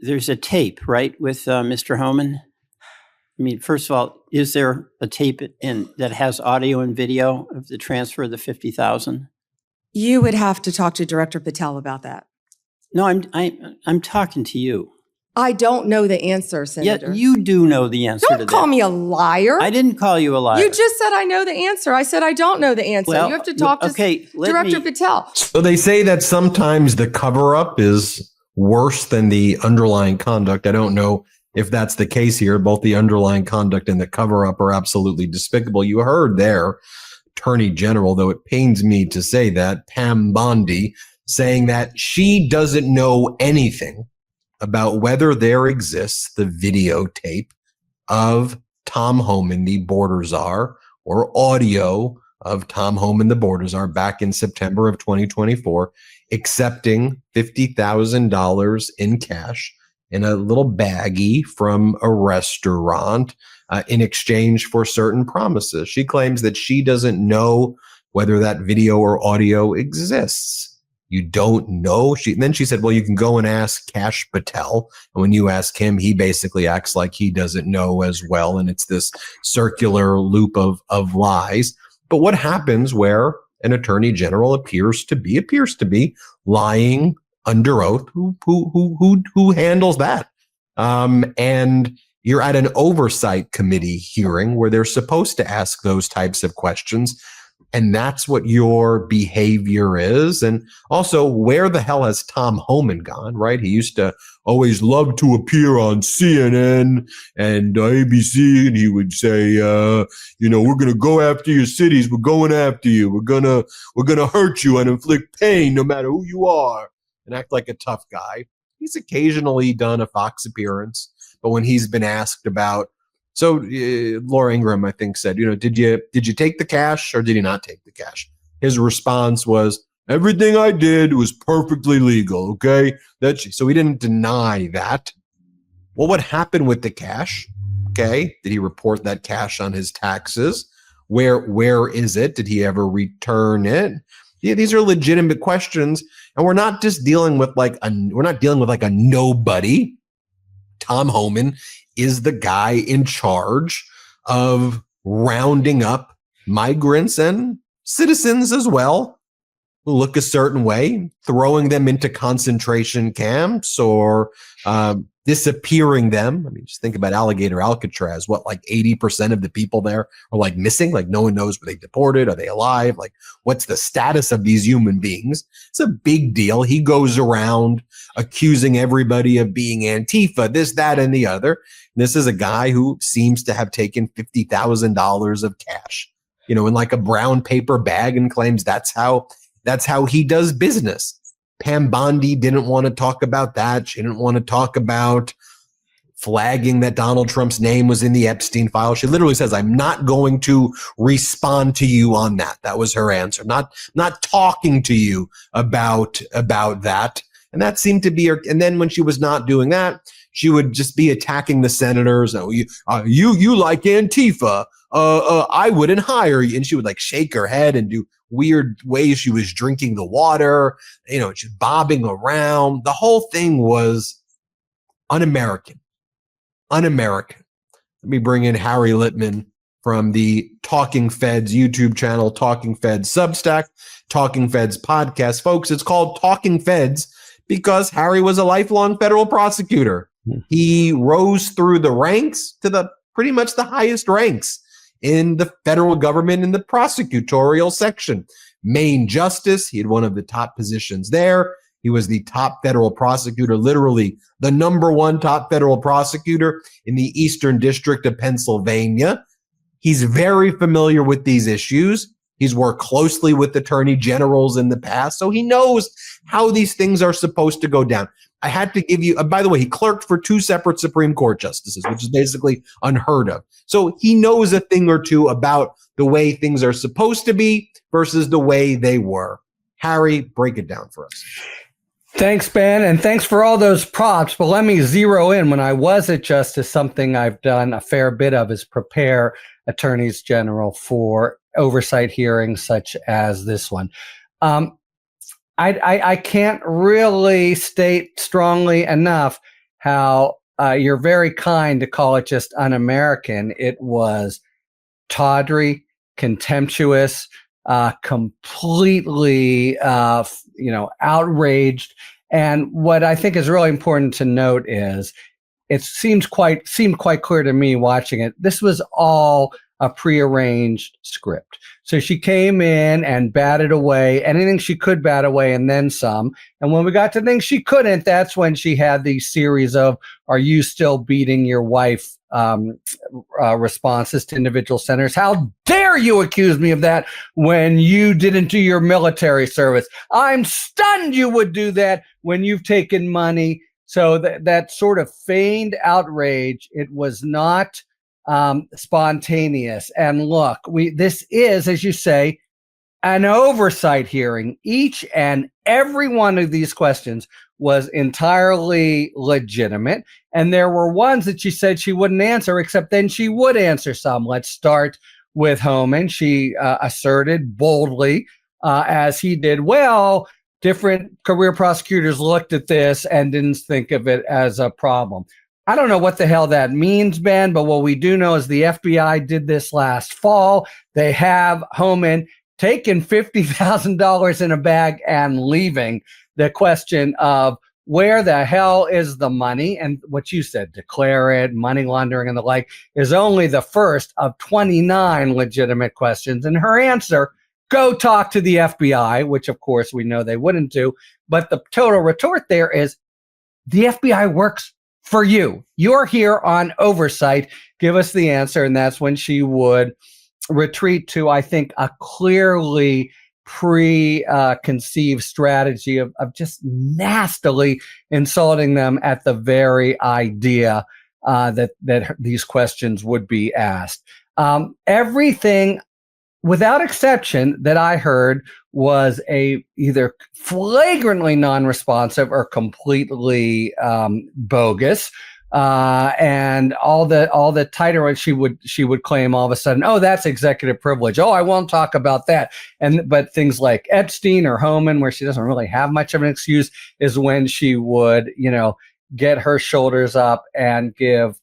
there's a tape, right, with Mr. Homan? I mean, first of all, is there a tape that has audio and video of the transfer of the $50,000? You would have to talk to Director Patel about that. No, I'm talking to you. I don't know the answer, Senator. Yeah, you do know the answer to that. Don't call me a liar. I didn't call you a liar. You just said I know the answer. I said I don't know the answer. Well, you have to talk to Director Patel. So they say that sometimes the cover-up is worse than the underlying conduct. I don't know if that's the case here. Both the underlying conduct and the cover-up are absolutely despicable. You heard there, Attorney General, though it pains me to say that, Pam Bondi, saying that she doesn't know anything about whether there exists the videotape of Tom Homan, the border czar, or audio of Tom Homan, the border czar, back in September of 2024, accepting $50,000 in cash in a little baggie from a restaurant in exchange for certain promises. She claims that she doesn't know whether that video or audio exists. You don't know. Then she said, well, you can go and ask Kash Patel. And when you ask him, he basically acts like he doesn't know as well. And it's this circular loop of lies. But what happens where an attorney general appears to be lying under oath? Who handles that? And you're at an oversight committee hearing where they're supposed to ask those types of questions. And that's what your behavior is. And also, where the hell has Tom Homan gone, right? He used to always love to appear on CNN and ABC, and he would say, we're going to go after your cities. We're going after you. We're going to hurt you and inflict pain no matter who you are, and act like a tough guy. He's occasionally done a Fox appearance, but when he's been asked about, so Laura Ingraham, I think, said, did you take the cash or did you not take the cash? His response was, everything I did was perfectly legal. Okay. So he didn't deny that. Well, what happened with the cash? Okay. Did he report that cash on his taxes? Where is it? Did he ever return it? Yeah, these are legitimate questions. And we're not just dealing with like a nobody. Tom Homan is the guy in charge of rounding up migrants and citizens as well who look a certain way, throwing them into concentration camps or disappearing them. I mean, just think about Alligator Alcatraz. What, like 80% of the people there are like missing? Like no one knows, were they deported? Are they alive? Like what's the status of these human beings? It's a big deal. He goes around accusing everybody of being Antifa, this, that, and the other. And this is a guy who seems to have taken $50,000 of cash, in like a brown paper bag and claims that's how he does business. Pam Bondi didn't want to talk about that. She didn't want to talk about flagging that Donald Trump's name was in the Epstein file. She literally says, I'm not going to respond to you on that. That was her answer. Not talking to you about that. And that seemed to be her. And then when she was not doing that, she would just be attacking the senators. Oh, you like Antifa. I wouldn't hire you. And she would like shake her head and do weird ways she was drinking the water, just bobbing around. The whole thing was un-American. Un-American. Let me bring in Harry Litman from the Talking Feds YouTube channel, Talking Feds Substack, Talking Feds podcast. Folks, it's called Talking Feds because Harry was a lifelong federal prosecutor. He rose through the ranks to pretty much the highest ranks in the federal government in the prosecutorial section. Maine Justice, he had one of the top positions there. He was the top federal prosecutor, literally the number one top federal prosecutor in the Eastern District of Pennsylvania. He's very familiar with these issues. He's worked closely with attorney generals in the past, so he knows how these things are supposed to go down. I had to give you, by the way, he clerked for 2 separate Supreme Court justices, which is basically unheard of. So he knows a thing or two about the way things are supposed to be versus the way they were. Harry, break it down for us. Thanks, Ben, and thanks for all those props. But let me zero in. When I was a justice, something I've done a fair bit of is prepare attorneys general for oversight hearings such as this one. I can't really state strongly enough how you're very kind to call it just un-American. It was tawdry, contemptuous, completely, outraged. And what I think is really important to note is it seemed quite clear to me watching it. This was all a prearranged script. So she came in and batted away anything she could bat away and then some. And when we got to things she couldn't, that's when she had these series of, are you still beating your wife? Responses to individual senators. How dare you accuse me of that when you didn't do your military service? I'm stunned you would do that when you've taken money. So that sort of feigned outrage, it was not spontaneous. And look, this is, as you say, an oversight hearing. Each and every one of these questions was entirely legitimate. And there were ones that she said she wouldn't answer, except then she would answer some. Let's start with Homan. She asserted boldly, as he did, well, different career prosecutors looked at this and didn't think of it as a problem. I don't know what the hell that means, Ben, but what we do know is the FBI did this last fall. They have Homan taking $50,000 in a bag and leaving. The question of where the hell is the money, and what you said, declare it, money laundering and the like, is only the first of 29 legitimate questions. And her answer, go talk to the FBI, which of course we know they wouldn't do. But the total retort there is the FBI works for you. You're here on oversight. Give us the answer. And that's when she would retreat to, I think, a clearly preconceived strategy of just nastily insulting them at the very idea that these questions would be asked. Everything, without exception, that I heard was either flagrantly non-responsive or completely bogus. And all the tighter ones she would claim all of a sudden, oh, that's executive privilege. Oh, I won't talk about that. But things like Epstein or Homan, where she doesn't really have much of an excuse, is when she would, get her shoulders up and give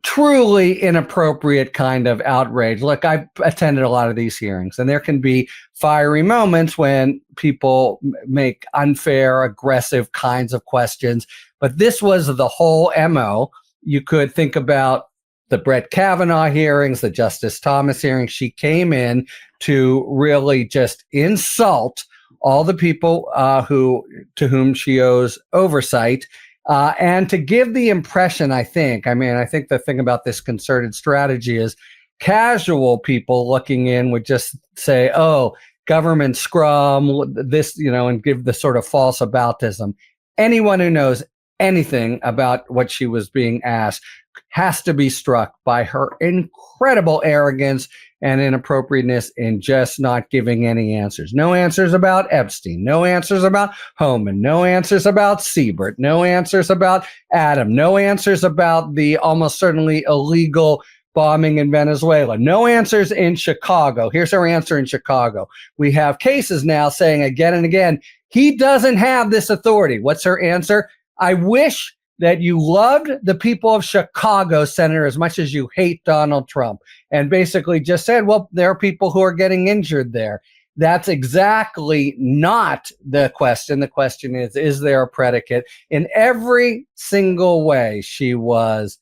truly inappropriate kind of outrage. Look, I've attended a lot of these hearings, and there can be fiery moments when people make unfair, aggressive kinds of questions. But this was the whole MO. You could think about the Brett Kavanaugh hearings, the Justice Thomas hearings. She came in to really just insult all the people to whom she owes oversight. And to give the impression, I think the thing about this concerted strategy is casual people looking in would just say, oh, government scrum, this, and give the sort of false aboutism. Anyone who knows anything about what she was being asked has to be struck by her incredible arrogance and inappropriateness in just not giving any answers. No answers about Epstein, no answers about Homan, no answers about Siebert, no answers about Adam, no answers about the almost certainly illegal bombing in Venezuela, no answers in Chicago. Here's her answer in Chicago. We have cases now saying again and again, he doesn't have this authority. What's her answer? I wish that you loved the people of Chicago, Senator, as much as you hate Donald Trump, and basically just said, well, there are people who are getting injured there. That's exactly not the question. The question is there a predicate? In every single way, she was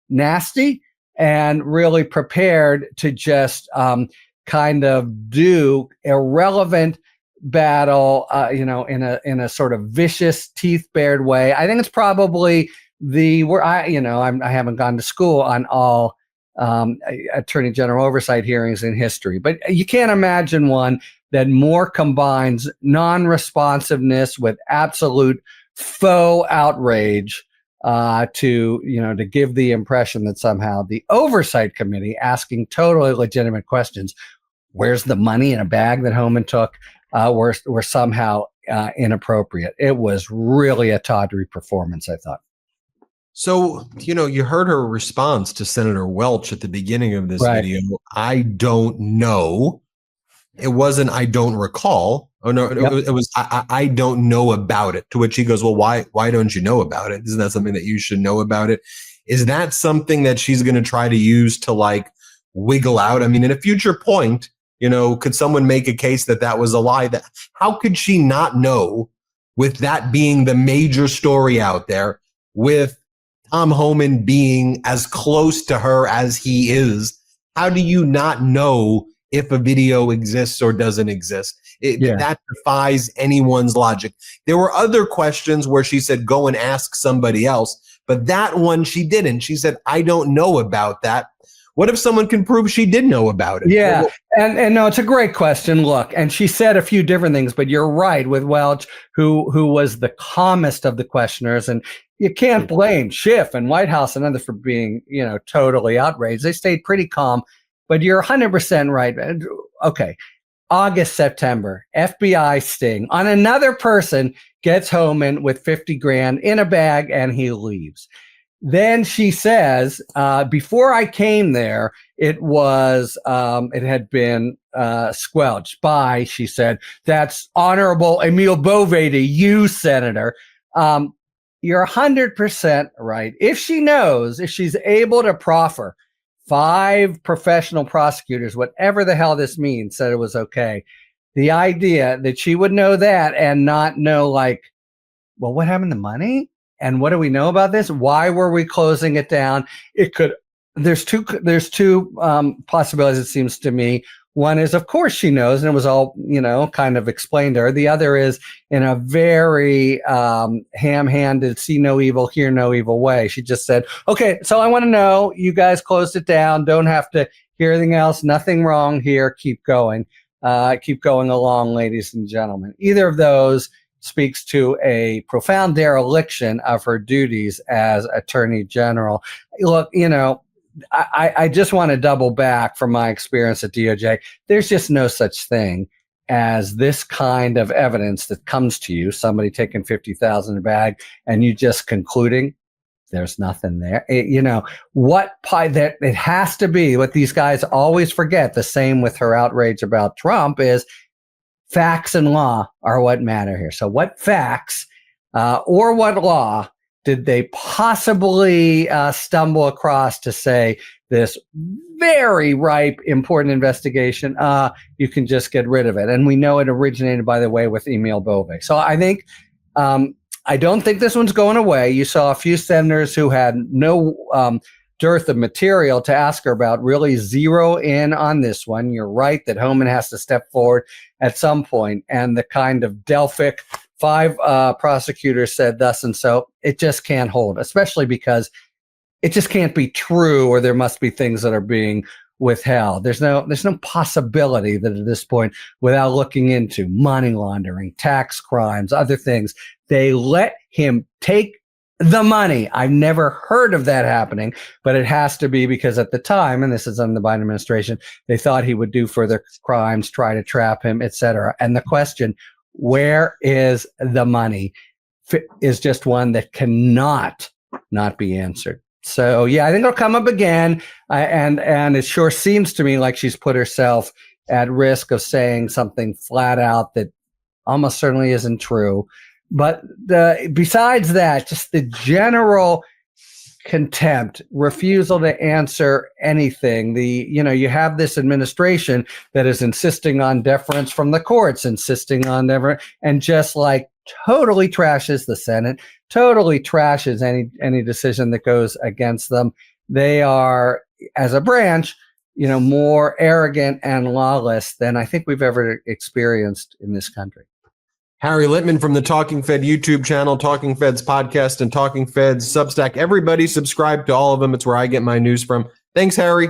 nasty and really prepared to just kind of do irrelevant battle, in a sort of vicious, teeth-bared way. I think it's probably I haven't gone to school on all attorney general oversight hearings in history, but you can't imagine one that more combines non-responsiveness with absolute faux outrage to give the impression that somehow the oversight committee asking totally legitimate questions, where's the money in a bag that Homan took, were somehow inappropriate. It was really a tawdry performance, I thought. So, you heard her response to Senator Welch at the beginning of this video. I don't know. It wasn't, I don't recall. Oh no, Yep. it was I don't know about it. To which he goes, well, why don't you know about it? Isn't that something that you should know about it? Is that something that she's going to try to use to like wiggle out? I mean, in a future point, could someone make a case that that was a lie? That how could she not know, with that being the major story out there, with Tom Homan being as close to her as he is? How do you not know if a video exists or doesn't exist? That defies anyone's logic. There were other questions where she said, go and ask somebody else. But that one she didn't. She said, I don't know about that. What if someone can prove she did know about it? Yeah. And no, it's a great question. Look, and she said a few different things, but you're right with Welch, who was the calmest of the questioners. And you can't blame Schiff and Whitehouse and others for being, totally outraged. They stayed pretty calm, but you're 100% right. Okay. August, September, FBI sting on another person, gets Homan with 50 grand in a bag, and he leaves. Then she says, before I came there, it had been squelched by, she said, that's Honorable Emile Beauvais to you, Senator. You're 100% right. If she's able to proffer 5 professional prosecutors, whatever the hell this means, said it was okay. The idea that she would know that and not know, like, well, what happened to money? And what do we know about this? Why were we closing it down? There's two possibilities, it seems to me. One is, of course, she knows, and it was all, kind of explained to her. The other is in a very ham-handed, see no evil, hear no evil way. She just said, okay, so I want to know, you guys closed it down. Don't have to hear anything else. Nothing wrong here. Keep going. Keep going along, ladies and gentlemen. Either of those speaks to a profound dereliction of her duties as Attorney General. Look, I just want to double back from my experience at DOJ. There's just no such thing as this kind of evidence that comes to you, somebody taking 50,000 in a bag, and you just concluding there's nothing there. That it has to be what these guys always forget. The same with her outrage about Trump is facts and law are what matter here. So what facts or what law did they possibly stumble across to say this very ripe, important investigation, you can just get rid of it? And we know it originated, by the way, with Emile Beauvais. So I think, I don't think this one's going away. You saw a few senators who had no dearth of material to ask her about really zero in on this one. You're right that Homan has to step forward at some point, and the kind of Delphic 5 prosecutors said thus and so, it just can't hold, especially because it just can't be true, or there must be things that are being withheld. There's no possibility that at this point, without looking into money laundering, tax crimes, other things, they let him take the money. I've never heard of that happening, but it has to be because at the time, and this is under the Biden administration, they thought he would do further crimes, try to trap him, etc. And the question, where is the money, is just one that cannot not be answered. So yeah, I think it'll come up again, and it sure seems to me like she's put herself at risk of saying something flat out that almost certainly isn't true. But besides that, just the general contempt, refusal to answer anything. You have this administration that is insisting on deference from the courts, insisting on deference, and just like totally trashes the Senate, totally trashes any decision that goes against them. They are, as a branch, more arrogant and lawless than I think we've ever experienced in this country. Harry Litman from the Talking Fed YouTube channel, Talking Feds podcast, and Talking Feds Substack. Everybody subscribe to all of them. It's where I get my news from. Thanks, Harry.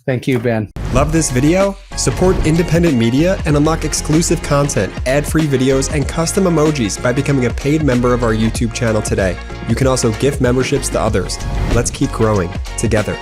Thank you, Ben. Love this video? Support independent media and unlock exclusive content, ad-free videos, and custom emojis by becoming a paid member of our YouTube channel today. You can also gift memberships to others. Let's keep growing together.